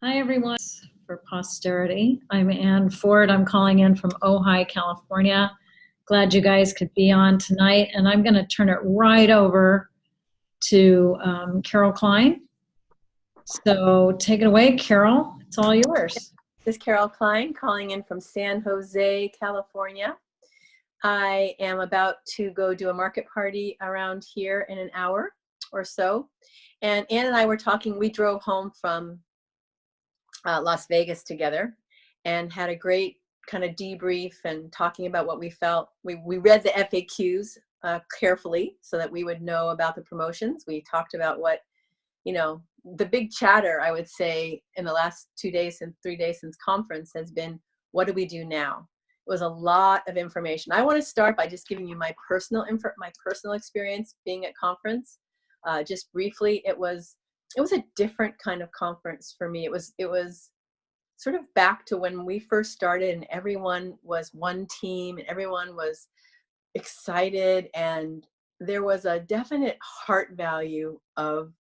Hi, everyone. For posterity, I'm Ann Ford. I'm calling in from Ojai, California. Glad you guys could be on tonight. And I'm going to turn it right over to Carol Kline. So take it away, Carol. It's all yours. This is Carol Kline calling in from San Jose, California. I am about to go do a market party around here in an hour or so. And Ann and I were talking, we drove home from Las Vegas together and had a great kind of debrief and talking about what we felt. We read the FAQs carefully so that we would know about the promotions. We talked about what, the big chatter, I would say, in the last 2 days and 3 days since conference has been, what do we do now? It was a lot of information. I want to start by just giving you my personal experience being at conference. Just briefly, it was a different kind of conference for me. It was sort of back to when we first started and everyone was one team and everyone was excited, and there was a definite heart value of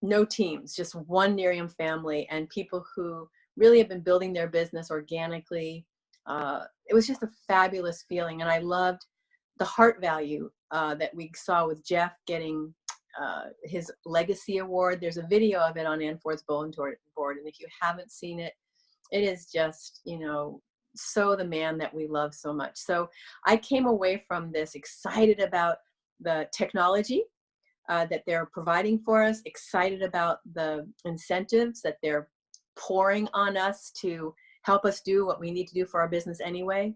no teams, just one Nerium family and people who really have been building their business organically. It was just a fabulous feeling, and I loved the heart value that we saw with Jeff getting his legacy award. There's a video of it on Ann Ford's bulletin board, and if you haven't seen it, it is just, so the man that we love so much. So I came away from this excited about the technology that they're providing for us, excited about the incentives that they're pouring on us to help us do what we need to do for our business anyway,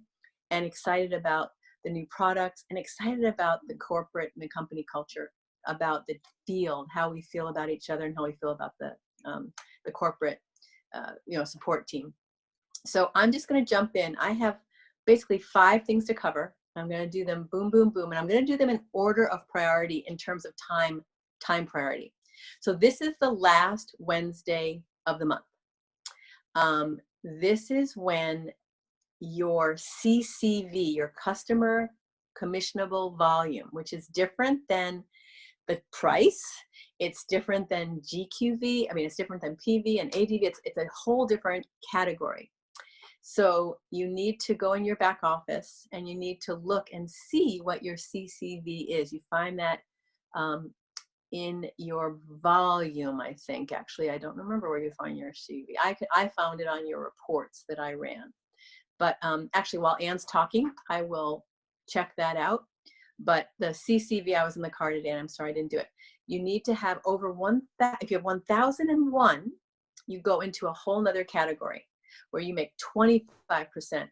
and excited about the new products, and excited about the corporate and the company culture, about the field, how we feel about each other and how we feel about the corporate support team. So I'm just going to jump in. I have basically 5 things to cover. I'm going to do them boom, boom, boom, and I'm going to do them in order of priority in terms of time priority. So this is the last Wednesday of the month. This is when your CCV, your customer commissionable volume, which is different than the price, it's different than GQV, it's different than PV and ADV, it's a whole different category. So you need to go in your back office and you need to look and see what your CCV is. You find that in your volume, I think. Actually, I don't remember where you find your CV. I found it on your reports that I ran. But actually, while Ann's talking, I will check that out. But the CCV, I was in the car today, and I'm sorry I didn't do it. You need to have over 1,000. If you have 1,001, you go into a whole nother category where you make 25%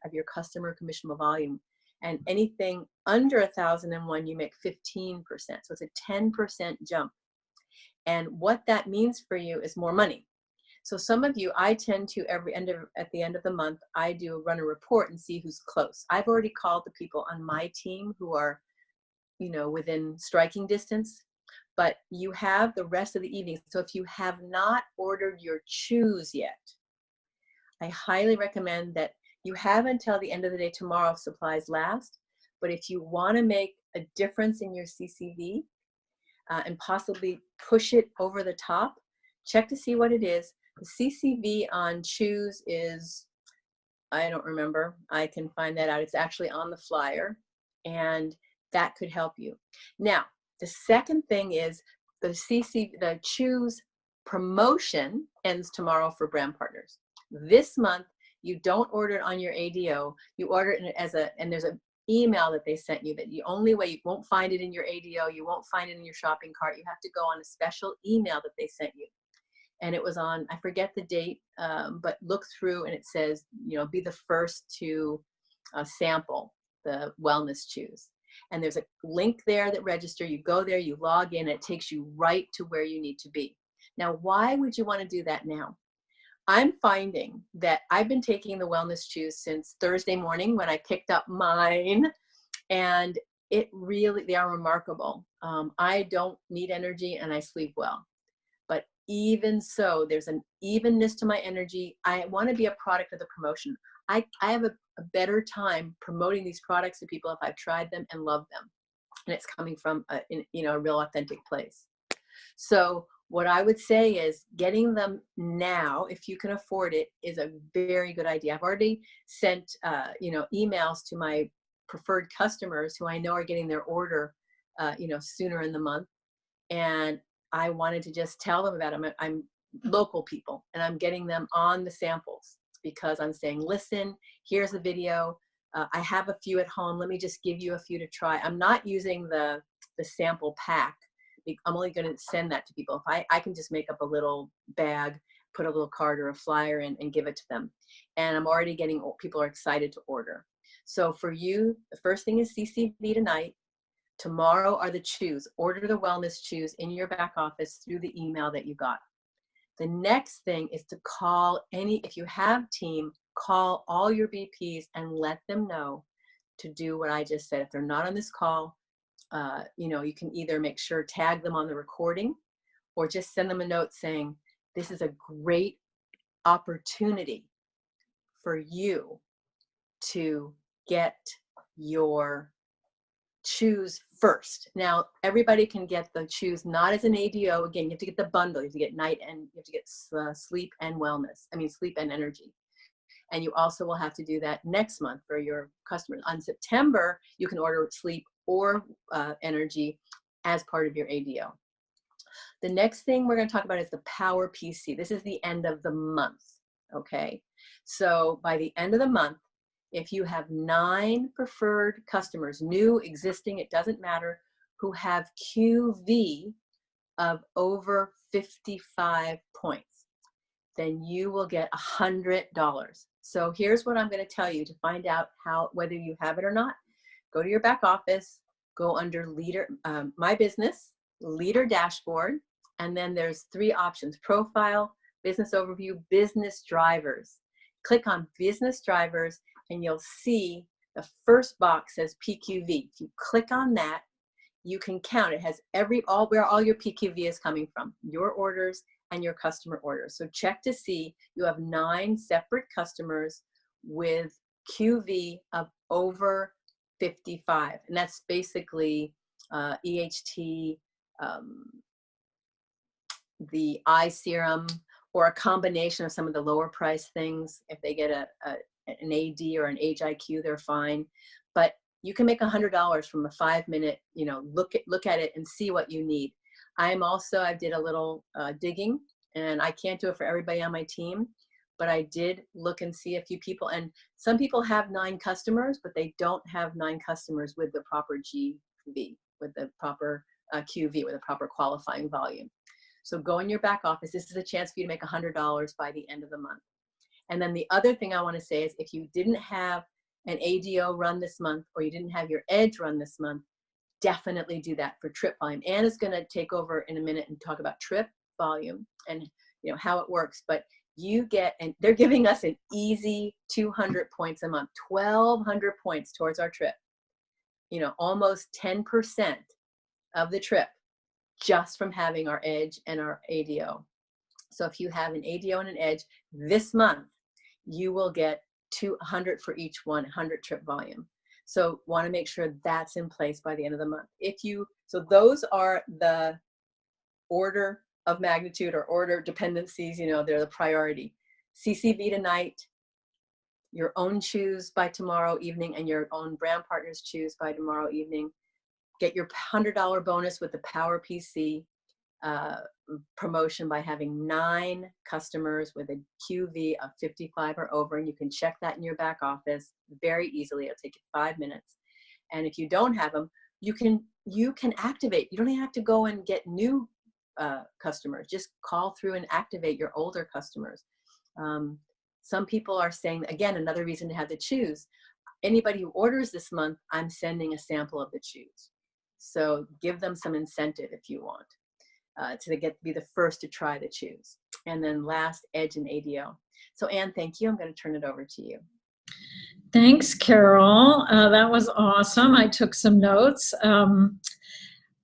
of your customer commissionable volume. And anything under 1,001, you make 15%. So it's a 10% jump. And what that means for you is more money. So some of you, I tend to at the end of the month, I run a report and see who's close. I've already called the people on my team who are, within striking distance, but you have the rest of the evening. So if you have not ordered your chews yet, I highly recommend that you have until the end of the day tomorrow if supplies last. But if you want to make a difference in your CCV and possibly push it over the top, check to see what it is. The CCV on chews is, I don't remember. I can find that out. It's actually on the flyer, and that could help you. Now, the second thing is the chews promotion ends tomorrow for brand partners. This month, you don't order it on your ADO. You order it and there's an email that they sent you that the only way you won't find it in your ADO, you won't find it in your shopping cart. You have to go on a special email that they sent you. And it was on, I forget the date, but look through and it says, be the first to sample the wellness chews. And there's a link there that register. You go there, you log in, it takes you right to where you need to be. Now, why would you want to do that now? I'm finding that I've been taking the wellness chews since Thursday morning when I picked up mine, and they are remarkable. I don't need energy and I sleep well. But even so, there's an evenness to my energy. I want to be a product of the promotion. I have a better time promoting these products to people if I've tried them and loved them. And it's coming from a real authentic place. So What I would say is getting them now, if you can afford it, is a very good idea. I've already sent, emails to my preferred customers who I know are getting their order, sooner in the month. And I wanted to just tell them about it. I'm local people, and I'm getting them on the samples because I'm saying, listen, here's the video. I have a few at home. Let me just give you a few to try. I'm not using the sample pack. I'm only going to send that to people. If I can just make up a little bag, put a little card or a flyer in and give it to them. And I'm already getting, people are excited to order. So for you, the first thing is CCV tonight. Tomorrow are the chews. Order the wellness chews in your back office through the email that you got. The next thing is to call if you have team, call all your BPs and let them know to do what I just said. If they're not on this call, you can either make sure tag them on the recording or just send them a note saying, this is a great opportunity for you to get your chews first. Now, everybody can get the chews, not as an ADO. Again, you have to get the bundle. You have to get night and you have to get sleep and wellness. Sleep and energy. And you also will have to do that next month for your customers. On September, you can order sleep or energy as part of your ADO. The next thing we're going to talk about is the Power PC. This is the end of the month, okay? So by the end of the month, if you have 9 preferred customers, new, existing, it doesn't matter, who have QV of over 55 points, then you will get $100. So here's what I'm going to tell you to find out whether you have it or not. Go to your back office, go under Leader, My Business, Leader Dashboard, and then there's 3 options: Profile, Business Overview, Business Drivers. Click on Business Drivers and you'll see the first box says PQV. If you click on that, you can count. It has where all your PQV is coming from, your orders and your customer orders. So check to see you have 9 separate customers with QV of over 55. And that's basically EHT, the eye serum, or a combination of some of the lower price things. If they get an AD or an HIQ, they're fine. But you can make $100 from a 5-minute, look at it and see what you need. I did a little digging, and I can't do it for everybody on my team, but I did look and see a few people, and some people have 9 customers, but they don't have 9 customers with the proper GV, with the proper QV, with the proper qualifying volume. So go in your back office. This is a chance for you to make $100 by the end of the month. And then the other thing I want to say is, if you didn't have an ADO run this month, or you didn't have your Edge run this month, definitely do that for trip volume. Anna's going to take over in a minute and talk about trip volume and how it works. But and they're giving us an easy 200 points a month, 1,200 points towards our trip. Almost 10% of the trip just from having our Edge and our ADO. So if you have an ADO and an Edge this month, you will get 200 for each one, 100 trip volume. So want to make sure that's in place by the end of the month. So those are the order of magnitude or order dependencies, they're the priority. CCV tonight, your own choose by tomorrow evening, and your own brand partners choose by tomorrow evening. Get your $100 bonus with the Power PC promotion by having 9 customers with a QV of 55 or over, and you can check that in your back office very easily. It'll take you 5 minutes. And if you don't have them, you can activate. You don't even have to go and get new customers. Just call through and activate your older customers. Some people are saying, again, another reason to have the choose. Anybody who orders this month, I'm sending a sample of the choose. So give them some incentive if you want. To be the first to try the choose. And then last, Edge and ADO. So Anne, thank you. I'm going to turn it over to you. Thanks, Carol. That was awesome. I took some notes. I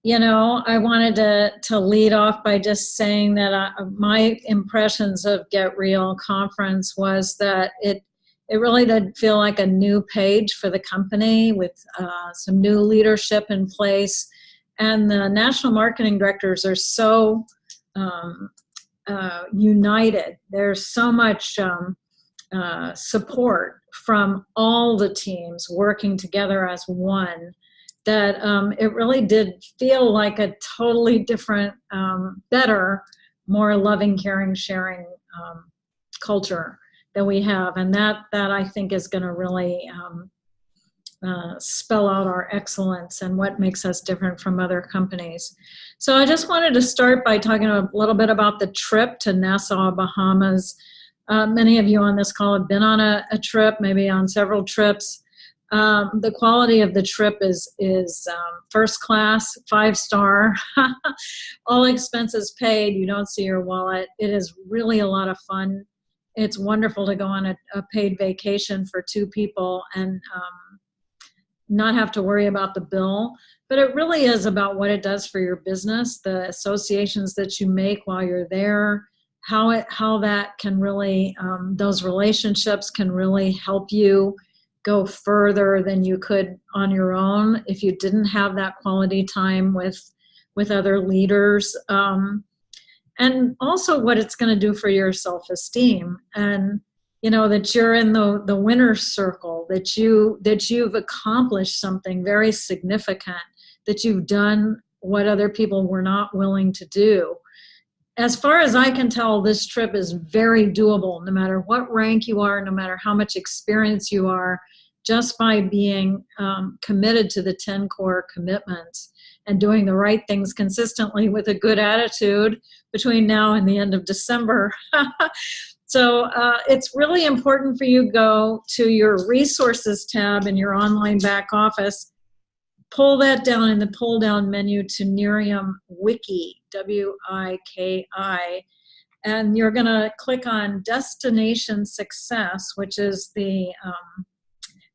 wanted to lead off by just saying that my impressions of Get Real Conference was that it really did feel like a new page for the company with some new leadership in place. And the national marketing directors are so united. There's so much support from all the teams working together as one that it really did feel like a totally different, better, more loving, caring, sharing culture that we have. And that I think is going to really spell out our excellence and what makes us different from other companies. So I just wanted to start by talking a little bit about the trip to Nassau, Bahamas. Many of you on this call have been on a trip, maybe on several trips. The quality of the trip is first class, 5-star, all expenses paid. You don't see your wallet. It is really a lot of fun. It's wonderful to go on a paid vacation for 2 people and not have to worry about the bill. But it really is about what it does for your business, the associations that you make while you're there, how that can really, those relationships can really help you go further than you could on your own if you didn't have that quality time with other leaders. And also what it's going to do for your self-esteem, and that you're in the winner's circle, that you've accomplished something very significant, that you've done what other people were not willing to do. As far as I can tell, this trip is very doable, no matter what rank you are, no matter how much experience you are, just by being committed to the 10 core commitments and doing the right things consistently with a good attitude between now and the end of December. So it's really important for you to go to your resources tab in your online back office, pull that down in the pull down menu to Nerium Wiki, W-I-K-I, and you're going to click on Destination Success, which is the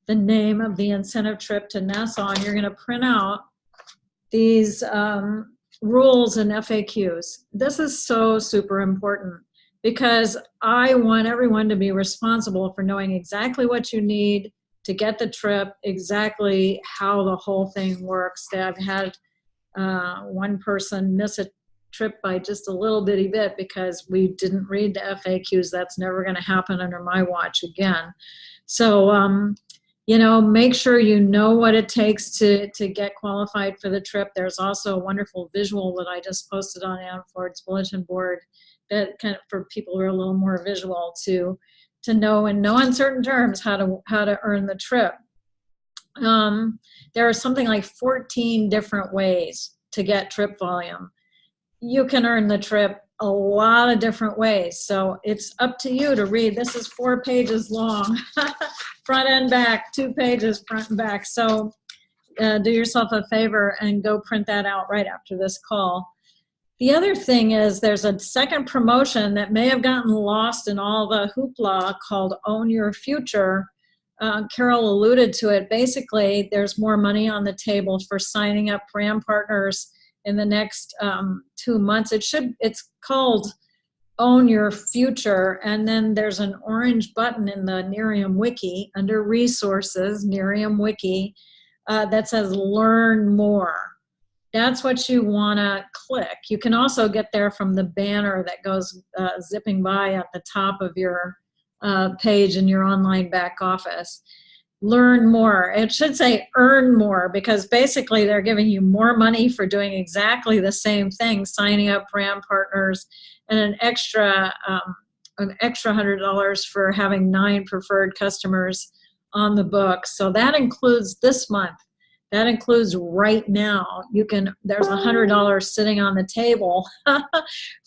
name of the incentive trip to Nassau, and you're going to print out these rules and FAQs. This is so super important because I want everyone to be responsible for knowing exactly what you need to get the trip, exactly how the whole thing works. I've had one person miss a trip by just a little bitty bit because we didn't read the FAQs. That's never going to happen under my watch again. So, make sure you know what it takes to get qualified for the trip. There's also a wonderful visual that I just posted on Ann Ford's bulletin board that kind of for people who are a little more visual to know in no uncertain terms how to earn the trip. There are something like 14 different ways to get trip volume. You can earn the trip a lot of different ways. So it's up to you to read. This is 4 pages long, front and back, 2 pages front and back. So do yourself a favor and go print that out right after this call. The other thing is there's a second promotion that may have gotten lost in all the hoopla called Own Your Future. Carol alluded to it. Basically, there's more money on the table for signing up brand partners in the next 2 months. It's called Own Your Future, and then there's an orange button in the Nerium Wiki under Resources, Nerium Wiki, that says Learn More. That's what you want to click. You can also get there from the banner that goes zipping by at the top of your page in your online back office. Learn more. It should say earn more, because basically they're giving you more money for doing exactly the same thing, signing up brand partners, and an extra $100 for having 9 preferred customers on the book. So that includes this month. That includes right now. There's $100 sitting on the table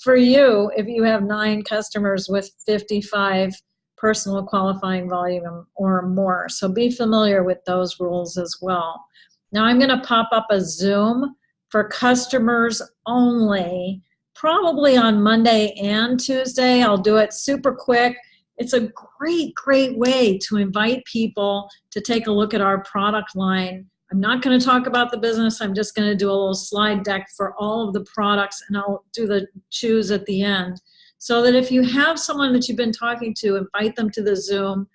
for you if you have 9 customers with 55 personal qualifying volume or more. So be familiar with those rules as well. Now I'm going to pop up a Zoom for customers only, probably on Monday and Tuesday. I'll do it super quick. It's a great way to invite people to take a look at our product line. I'm not going to talk about the business. I'm just going to do a little slide deck for all of the products, and I'll do the choose at the end. So that if you have someone that you've been talking to, invite them to the Zoom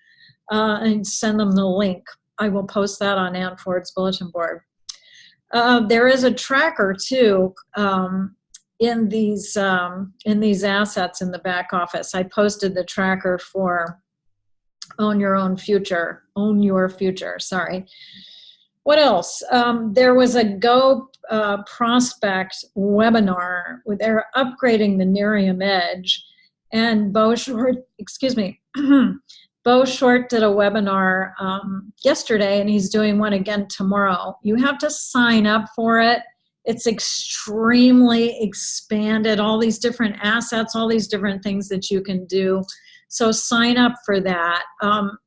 and send them the link. I will post that on Ann Ford's bulletin board. There is a tracker too in these assets in the back office. I posted the tracker for Own Your Future, sorry. What else? There was a Go Prospect webinar where they're upgrading the Nerium Edge, and Bo Short, Bo Short did a webinar yesterday, and he's doing one again tomorrow. You have to sign up for it. It's extremely expanded, all these different assets, all these different things that you can do. So sign up for that.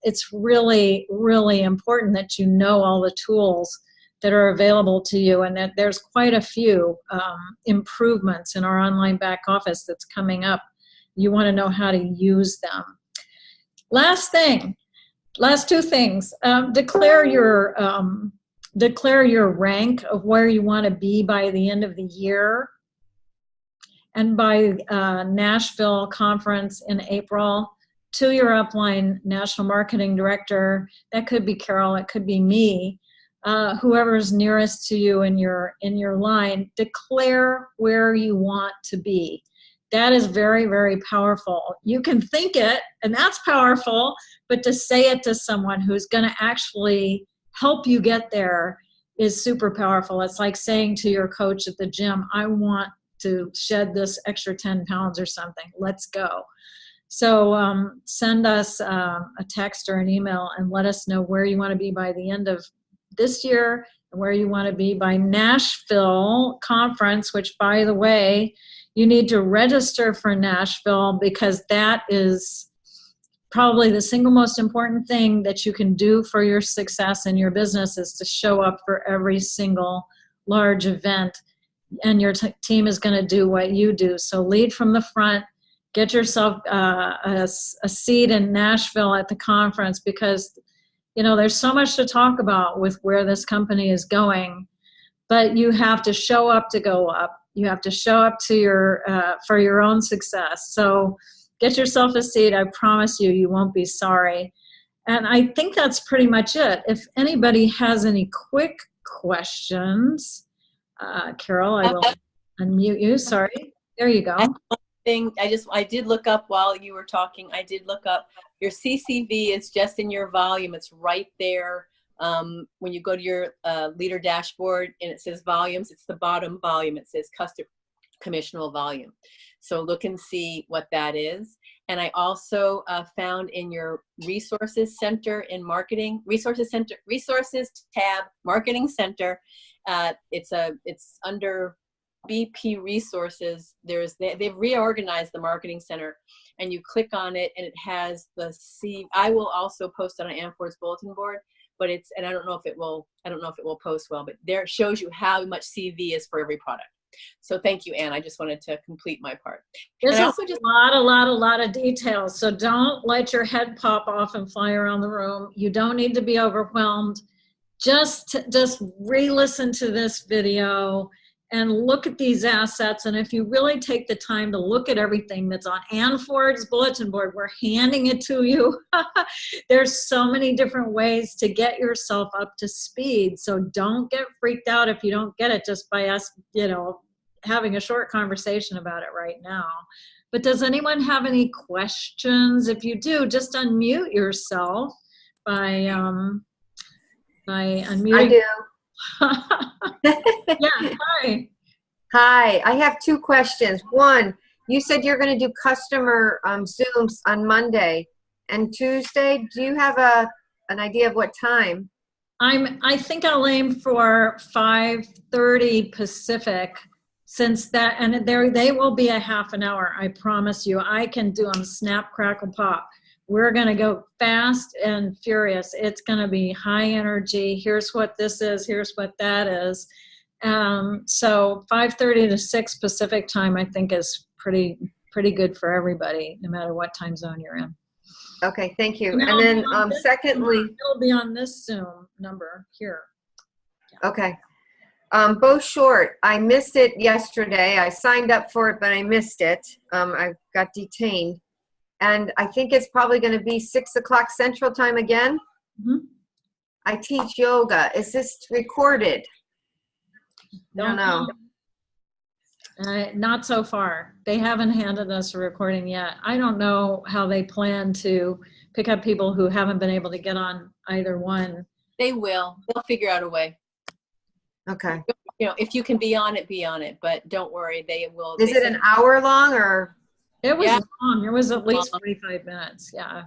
It's really, really important that you know all the tools that are available to you, and that there's quite a few improvements in our online back office that's coming up. You want to know how to use them. Last two things. Declare your rank of where you want to be by the end of the year. And by Nashville conference in April, to your upline national marketing director. That could be Carol, it could be me, whoever's nearest to you in your line. Declare where you want to be. That is very, very powerful. You can think it, and that's powerful, but to say it to someone who's going to actually help you get there is super powerful. It's like saying to your coach at the gym, I want to shed this extra 10 pounds or something. Let's go. So send us a text or an email and let us know where you want to be by the end of this year and where you want to be by Nashville conference, which, by the way, you need to register for Nashville, because that is probably the single most important thing that you can do for your success in your business, is to show up for every single large event. And your team is going to do what you do. So lead from the front, get yourself a seat in Nashville at the conference, because there's so much to talk about with where this company is going, but you have to show up to go up. You have to show up to for your own success. So get yourself a seat. I promise you, you won't be sorry. And I think that's pretty much it. If anybody has any quick questions, Carol, I will unmute you. Sorry. There you go. I did look up while you were talking. I did look up your CCV is just in your volume. It's right there. When you go to your leader dashboard and it says volumes, it's the bottom volume. It says custom commissionable volume. So look and see what that is. And I also found in your resources center in marketing, resources tab, marketing center. It's under BP resources. They've reorganized the marketing center, and you click on it and it has I will also post it on Amford's bulletin board, but and I don't know if it will post well, but there it shows you how much CV is for every product. So thank you, Anne. I just wanted to complete my part. There's also just a lot of details. So don't let your head pop off and fly around the room. You don't need to be overwhelmed. Just re-listen to this video and look at these assets. And if you really take the time to look at everything that's on Ann Ford's bulletin board, we're handing it to you. There's so many different ways to get yourself up to speed. So don't get freaked out if you don't get it just by us, having a short conversation about it right now. But does anyone have any questions? If you do, just unmute yourself by unmuting. I do. Yeah, hi. Hi, I have two questions. One, you said you're going to do customer Zooms on Monday and Tuesday. Do you have an idea of what time? I think I'll aim for 5:30 Pacific, since they will be a half an hour. I promise you, I can do them snap, crackle, pop. We're going to go fast and furious. It's going to be high energy. Here's what this is. Here's what that is. So 5:30 to 6 Pacific time, I think, is pretty good for everybody, no matter what time zone you're in. Okay, thank you. And then secondly, it'll be on this Zoom number here. Yeah. Okay. Bo Short, I missed it yesterday. I signed up for it, but I missed it. I got detained. And I think it's probably going to be 6 o'clock Central Time again. Mm-hmm. I teach yoga. Is this recorded? Don't know. Not so far. They haven't handed us a recording yet. I don't know how they plan to pick up people who haven't been able to get on either one. They will. They'll figure out a way. Okay. You know, if you can be on it, be on it. But don't worry, they will. Is it an hour long or? It was Yeah. long. It was at least 45 minutes. Yeah.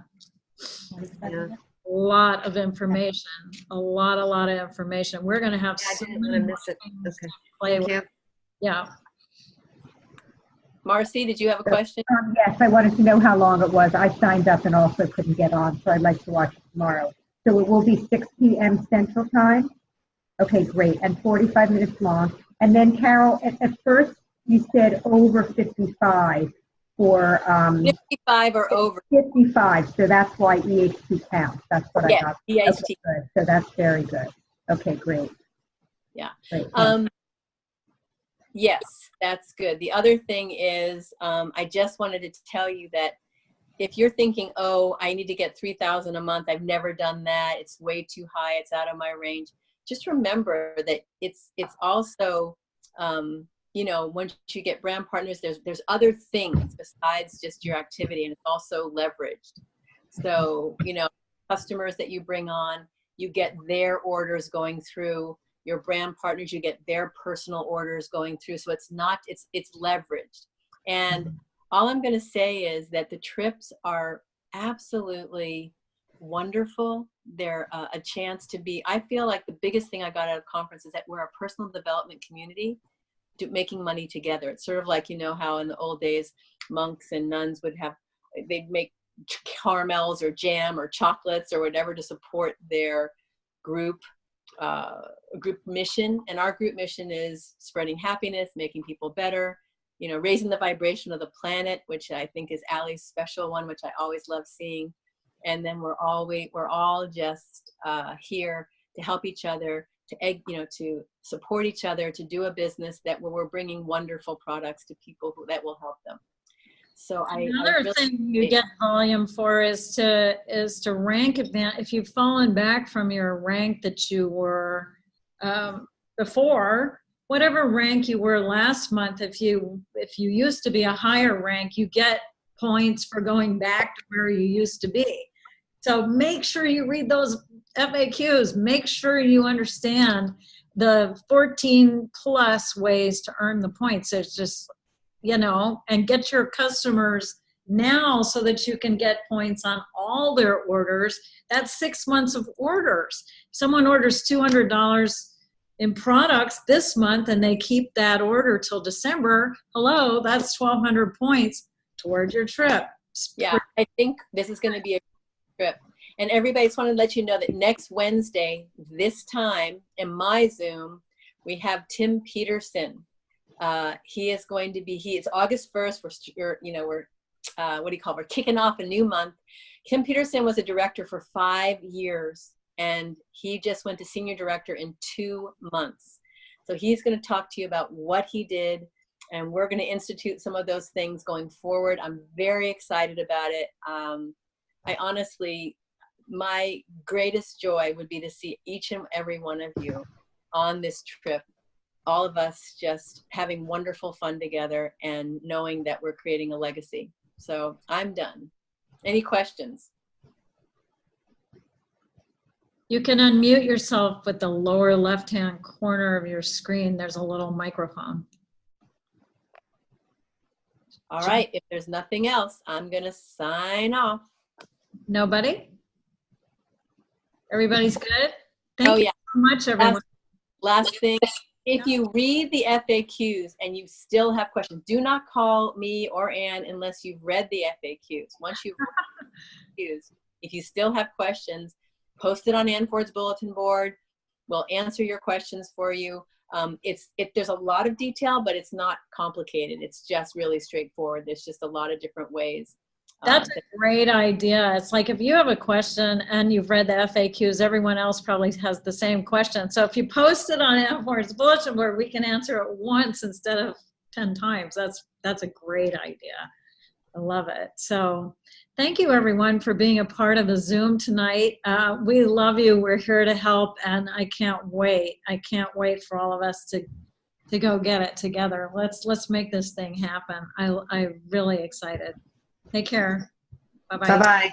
Yeah. A lot of information. A lot of information. We're going to have I so didn't many want to more miss it. things Okay. to play Thank with. you. Yeah. Marcy, did you have a question? Yes, I wanted to know how long it was. I signed up and also couldn't get on, so I'd like to watch it tomorrow. So it will be 6 p.m. Central Time? Okay, great, and 45 minutes long. And then, Carol, at first you said over 55 for 55 or over. 55, so that's why EHT counts. That's what I Yeah, got. EHT. Okay, good. So that's very good. Okay, great. Yeah. Great. Yes, that's good. The other thing is, I just wanted to tell you that if you're thinking, oh, I need to get 3,000 a month, I've never done that, it's way too high, it's out of my range. Just remember that it's also, you know, once you get brand partners, there's other things besides just your activity, and it's also leveraged. So, you know, customers that you bring on, you get their orders going through. Your brand partners, you get their personal orders going through. So it's leveraged. And all I'm going to say is that the trips are absolutely wonderful. They're a chance to be, I feel like the biggest thing I got out of conference is that we're a personal development community making money together. It's sort of like, you know, how in the old days, monks and nuns they'd make caramels or jam or chocolates or whatever to support their group mission. And our group mission is spreading happiness, making people better, you know, raising the vibration of the planet, which I think is Allie's special one, which I always love seeing. And then we're all just here to help each other, to support each other, to do a business that we're bringing wonderful products to people that will help them. So another thing you get volume for is to rank advance. If you've fallen back from your rank that you were before, whatever rank you were last month, if you used to be a higher rank, you get points for going back to where you used to be. So make sure you read those FAQs. Make sure you understand the 14 plus ways to earn the points. It's just, you know, and get your customers now so that you can get points on all their orders. That's 6 months of orders. Someone orders $200 in products this month and they keep that order till December. Hello, that's 1,200 points towards your trip. Yeah, I think this is going to be a trip. And everybody, just want to let you know that next Wednesday, this time in my Zoom, we have Tim Peterson. He is going to be, it's August 1st. We're kicking off a new month. Tim Peterson was a director for 5 years, and he just went to senior director in 2 months. So he's going to talk to you about what he did, and we're going to institute some of those things going forward. I'm very excited about it. I honestly, my greatest joy would be to see each and every one of you on this trip. All of us just having wonderful fun together and knowing that we're creating a legacy. So I'm done. Any questions? You can unmute yourself with the lower left-hand corner of your screen. There's a little microphone. All right, if there's nothing else, I'm gonna sign off. Nobody? Everybody's good? Thank you so much, everyone. Last thing, if you read the FAQs and you still have questions, do not call me or Ann unless you've read the FAQs. Once you've read the FAQs, if you still have questions, post it on Ann Ford's bulletin board. We'll answer your questions for you. There's a lot of detail, but it's not complicated. It's just really straightforward. There's just a lot of different ways. That's a great idea. It's like if you have a question and you've read the FAQs, everyone else probably has the same question. So if you post it on Ann Ford's bulletin board, we can answer it once instead of 10 times. That's a great idea. I love it. So thank you, everyone, for being a part of the Zoom tonight. We love you. We're here to help, and I can't wait. I can't wait for all of us to to go get it together. Let's make this thing happen. I'm really excited. Take care. Bye-bye. Bye-bye.